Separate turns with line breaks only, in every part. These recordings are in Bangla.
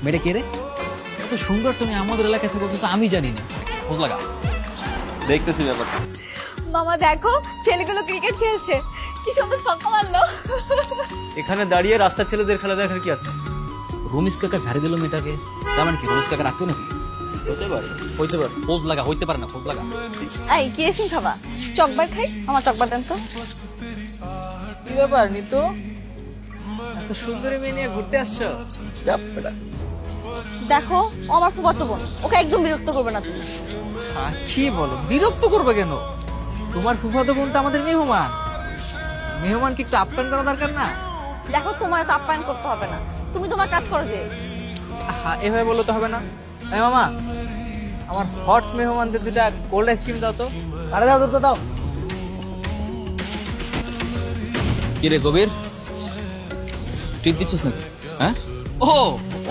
মেয়েটা কে রে? এত সুন্দর তুমি আমাদের এলাকা থেকে বলছো, আমি জানি না। খোঁজ লাগা।
দেখতেছি ব্যাপারটা।
মামা দেখো ছেলেগুলো ক্রিকেট খেলছে, কি সুন্দর ছক্কা মারলো।
এখানে দাঁড়িয়ে রাস্তার ছেলেদের খেলা দেখার কি আছে?
রমেশ কাকা ঝাড়ি দিল মেয়েটাকে, তার মানে কি রমেশ কাকা রাখতো নাকি?
হতে পারে, হইতে পারে।
খোঁজ লাগা, হইতে পারে না, খোঁজ লাগা।
এই কি এসিং খাবা? চকবার খাই, আমার চকবার দেন তো।
কি ব্যাপার নিতু, এত সুন্দরী মেয়ে নিয়ে ঘুরতে আসছো?
দেখো ও আমার ফুফাতো বোন, ওকে একদম বিরক্ত করবে না তুমি।
কি বলো, বিরক্ত করবে কেন? তোমার ফুফাতো বোন তো আমাদের মেহমান, মেহমানকে একটু আপ্যায়ন করা দরকার না?
দেখো তোমার তো আপ্যায়ন করতে হবে না, তুমি তোমার কাজ করো যে।
এভাবে বললে তো হবে না। এই মামা, আমার হট মেহমানদের দুটা কোল্ড আইসক্রিম দাও তো। আরে দাও তো দাও।
কি রে কবির, ট্রিট দিচ্ছিস নাকি? হ্যাঁ, ও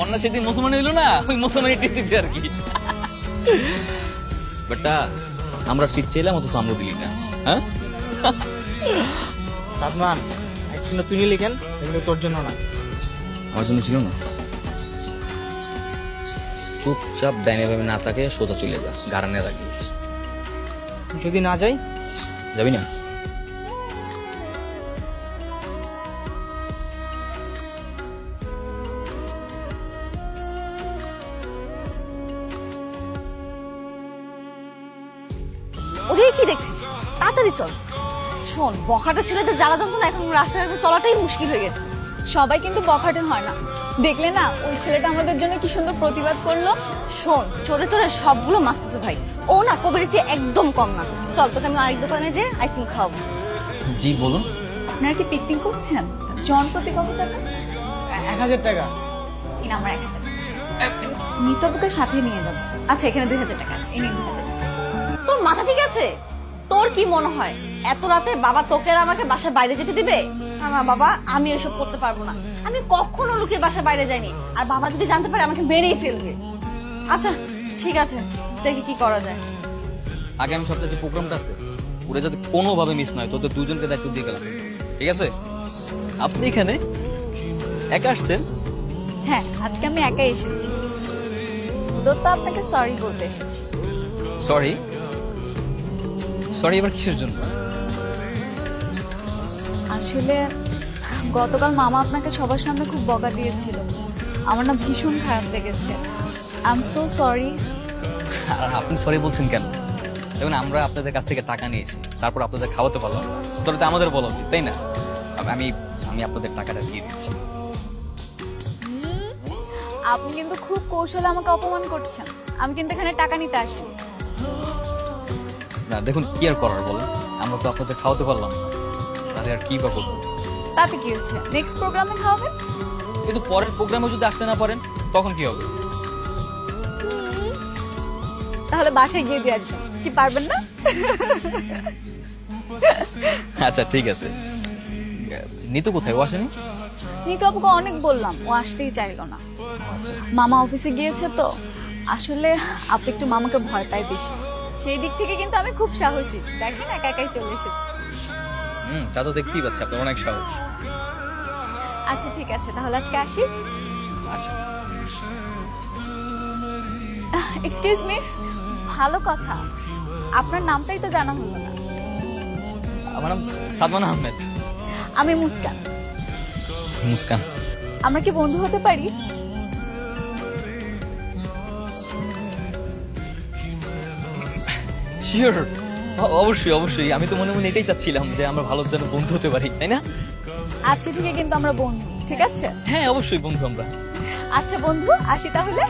অন্য সেদিন মুসলমান হইলো না, ওই মুসলমানি ট্রিট দিচ্ছে আর কি। বেটা আমরা ট্রিট চাইলাম, অথচ আমরা দিলি না। হ্যাঁ
সাদমান, আইসক্রিমটা তুই নিলি কেন? এগুলো তোর জন্য না।
আমার জন্য ছিল না। চুপচাপ ডাইনে ভাবে না তাকে সোজা চলে যা, গারানে রাখবি।
যদি না যাই?
যাবি না?
ওদিকে কি দেখছিস? তাড়াতাড়ি চল। শোন, বখাটা ছেলেদের জ্বালা যন্ত্রণা এখন রাস্তাঘাটে চলাটাই মুশকিল হয়ে গেছে।
সবাই কিন্তু বখাটে হয় না, দেখলে না ওই ছেলেটা আমাদের জন্য কি সুন্দর প্রতিবাদ করলো।
শোন, চোরে চোরে সবগুলো মাস্তুতো ভাই, ও না কবিরের চেয়ে একদম কম না। চল তোকে আমি আরেক দোকানে যে আইসক্রিম খাওয়াবো।
জি বলুন।
আপনারা কি পিকনিক করছেন? জন প্রতি কত টাকা?
1000 টাকা।
এই নাম্বার 1000 টাকা। নিতবুকে সাথে নিয়ে যাবো। আচ্ছা এখানে 2000 টাকা আছে, এই নিন 2000 টাকা।
তোর মাথা ঠিক আছে? তোর কি মনে হয় এত রাতে বাবা তোকে আর আমাকে বাসার বাইরে যেতে দিবে? না না বাবা, আমি এসব করতে পারবো না। আমি কখনো লুকিয়ে বাসার বাইরে যাইনি, আর বাবা যদি জানতে পারে আমাকে মেরেই ফেলবে। আচ্ছা ঠিক আছে, দেখি কি করা যায়।
আগামী সপ্তাহে যে প্রোগ্রামটা আছে, ওরা যাতে কোনোভাবে মিস নয়, তোদের দুজনকে দায়িত্ব দিয়ে গেলাম, ঠিক আছে? আপনি এখানে একা আসছেন?
হ্যাঁ, আজকে আমি একাই এসেছি। দত্তা আপনাকে সরি বলতে এসেছি।
সরি? সরি এবার কিসের জন্য?
আসলে গতকাল মামা আপনাকে সবার সামনে খুব বকা দিয়েছিল, আমার না ভীষণ খারাপ লেগেছে। I am so sorry.
আর আপনি সরি বলছেন কেন? দেখুন আমরা আপনাদের কাছ থেকে টাকা নিয়েছি, তারপর আপনাদের খাওয়াতে পারলাম, তাহলে তো আমাদের বলা উচিত, তাই না? আমি আমি আপনাদের টাকাটা দিয়ে দিচ্ছি।
আপনি কিন্তু খুব কৌশলে আমাকে অপমান করছেন। আমি কিন্তু এখানে টাকা নিতে আসিনি।
না দেখুন, কি আর করার বলেন, আমরা তো আপনাদের খাওয়াতে পারলাম না, তাহলে আর কি বা করবো?
তাতে কি হচ্ছে, নেক্সট প্রোগ্রামে খাওয়াবেন।
কিন্তু পরের প্রোগ্রামে যদি আসতে না পারেন তখন কি হবে?
তাহলে বাসায় গিয়ে দিয়ে আসবেন, কি পারবেন না?
আচ্ছা ঠিক আছে। নিতু কোথায়, ও আসেনি?
নিতু আপুকে অনেক বললাম, ও আসতেই চাইলো না। মামা অফিসে গিয়েছে তো, আসলে আপু একটু মামাকে ভয় পায় বেশি, সেই দিক থেকে কিন্তু আমি খুব সাহসী। দেখেন একা একাই চলে এসেছি।
তা তো দেখতেই পাচ্ছি আপনার অনেক সাহস।
আচ্ছা ঠিক আছে, তাহলে আজকে আসি।
আচ্ছা
এক্সকিউজ মি, ভালো কথা, আপনার নামটাই তো জানা হলো না।
আমার নাম সাদমান আহমেদ।
আমি মুস্কান।
মুস্কান।
আমরা কি বন্ধু হতে পারি?
শিওর, অবশ্যই অবশ্যই। আমি তো মনে মনে এটাই চাচ্ছিলাম যে আমরা ভালো যেন বন্ধু হতে পারি, তাই না?
আজকে থেকে কিন্তু আমরা বন্ধু, ঠিক আছে?
হ্যাঁ অবশ্যই বন্ধু আমরা।
আচ্ছা বন্ধু, আসি তাহলে।